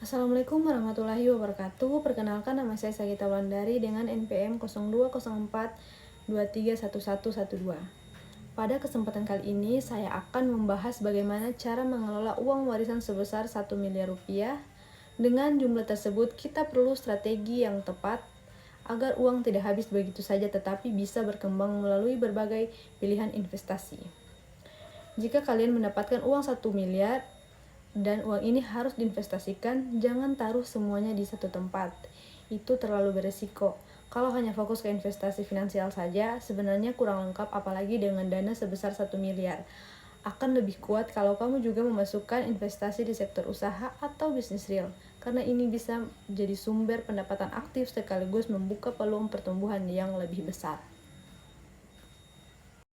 Assalamualaikum warahmatullahi wabarakatuh. Perkenalkan, nama saya Sagita Wulandari dengan NPM 0204231112. Pada kesempatan kali ini saya akan membahas bagaimana cara mengelola uang warisan sebesar 1 miliar rupiah. Dengan jumlah tersebut kita perlu strategi yang tepat agar uang tidak habis begitu saja tetapi bisa berkembang melalui berbagai pilihan investasi. Jika kalian mendapatkan uang 1 miliar dan uang ini harus diinvestasikan, jangan taruh semuanya di satu tempat. Itu terlalu beresiko. Kalau hanya fokus ke investasi finansial saja, sebenarnya kurang lengkap, apalagi dengan dana sebesar 1 miliar. Akan lebih kuat kalau kamu juga memasukkan investasi di sektor usaha atau bisnis real, karena ini bisa jadi sumber pendapatan aktif sekaligus membuka peluang pertumbuhan yang lebih besar.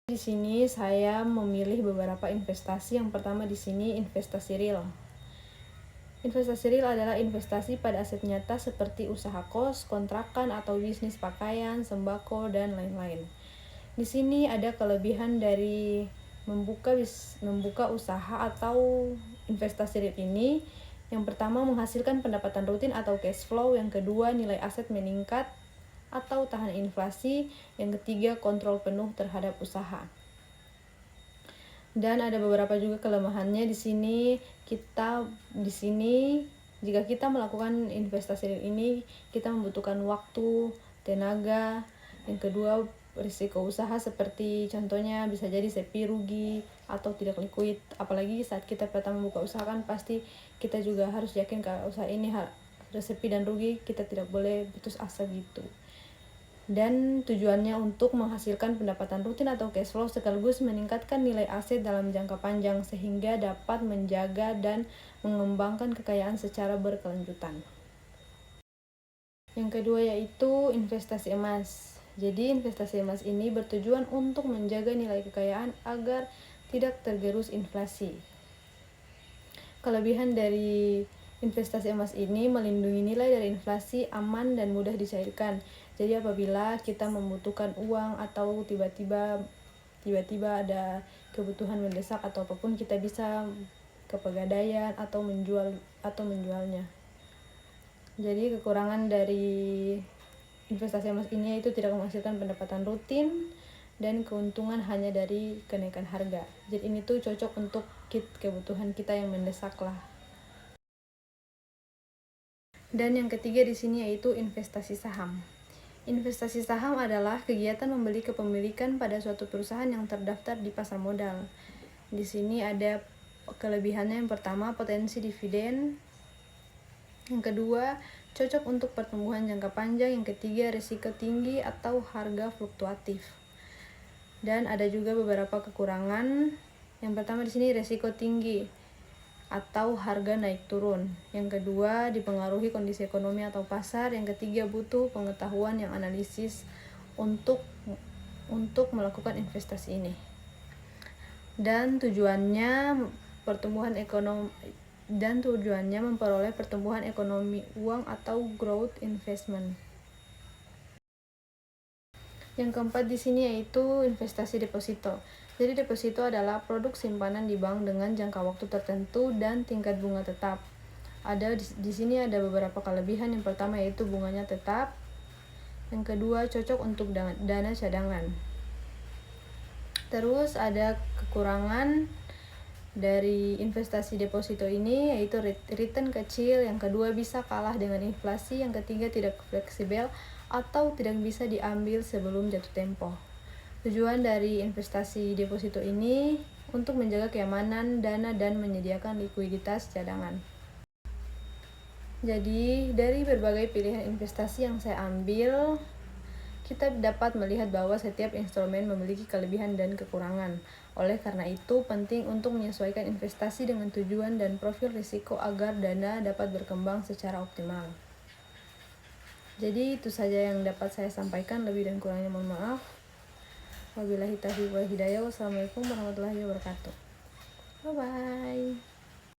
Di sini saya memilih beberapa investasi. Yang pertama di sini investasi real. Investasi real adalah investasi pada aset nyata seperti usaha kos, kontrakan atau bisnis pakaian, sembako dan lain-lain. Di sini ada kelebihan dari membuka usaha atau investasi real ini. Yang pertama, menghasilkan pendapatan rutin atau cash flow. Yang kedua, nilai aset meningkat atau tahan inflasi. Yang ketiga, kontrol penuh terhadap usaha. Dan ada beberapa juga kelemahannya di sini. Jika kita melakukan investasi ini, kita membutuhkan waktu, tenaga. Yang kedua, risiko usaha seperti contohnya bisa jadi sepi, rugi, atau tidak liquid. Apalagi saat kita pertama membuka usaha kan pasti kita juga harus yakin kalau usaha ini sepi dan rugi, kita tidak boleh putus asa gitu. Dan tujuannya untuk menghasilkan pendapatan rutin atau cash flow sekaligus meningkatkan nilai aset dalam jangka panjang sehingga dapat menjaga dan mengembangkan kekayaan secara berkelanjutan. Yang kedua yaitu investasi emas. Jadi investasi emas ini bertujuan untuk menjaga nilai kekayaan agar tidak tergerus inflasi. Kelebihan dari investasi emas ini melindungi nilai dari inflasi, aman dan mudah dicairkan. Jadi apabila kita membutuhkan uang atau tiba-tiba ada kebutuhan mendesak atau apapun, kita bisa ke pegadaian atau menjualnya. Jadi kekurangan dari investasi emas ini itu tidak menghasilkan pendapatan rutin dan keuntungan hanya dari kenaikan harga. Jadi ini tuh cocok untuk kebutuhan kita yang mendesak lah. Dan yang ketiga di sini yaitu investasi saham. Investasi saham adalah kegiatan membeli kepemilikan pada suatu perusahaan yang terdaftar di pasar modal. Di sini ada kelebihannya. Yang pertama, potensi dividen. Yang kedua, cocok untuk pertumbuhan jangka panjang. Yang ketiga, risiko tinggi atau harga fluktuatif. Dan ada juga beberapa kekurangan. Yang pertama di sini risiko tinggi atau harga naik turun. Yang kedua, dipengaruhi kondisi ekonomi atau pasar. Yang ketiga, butuh pengetahuan yang analisis untuk melakukan investasi ini. Dan tujuannya memperoleh pertumbuhan ekonomi uang atau growth investment. Yang keempat di sini yaitu investasi deposito. Jadi deposito adalah produk simpanan di bank dengan jangka waktu tertentu dan tingkat bunga tetap. Di sini ada beberapa kelebihan. Yang pertama yaitu bunganya tetap. Yang kedua, cocok untuk dana cadangan. Terus ada kekurangan dari investasi deposito ini yaitu return kecil. Yang kedua, bisa kalah dengan inflasi. Yang ketiga, tidak fleksibel atau tidak bisa diambil sebelum jatuh tempo. Tujuan dari investasi deposito ini untuk menjaga keamanan dana dan menyediakan likuiditas cadangan. Jadi dari berbagai pilihan investasi yang saya ambil, kita dapat melihat bahwa setiap instrumen memiliki kelebihan dan kekurangan. Oleh karena itu, penting untuk menyesuaikan investasi dengan tujuan dan profil risiko agar dana dapat berkembang secara optimal. Jadi itu saja yang dapat saya sampaikan, lebih dan kurangnya mohon maaf. Wabillahi taufiq wal hidayah. Wassalamualaikum warahmatullahi wabarakatuh. Bye bye.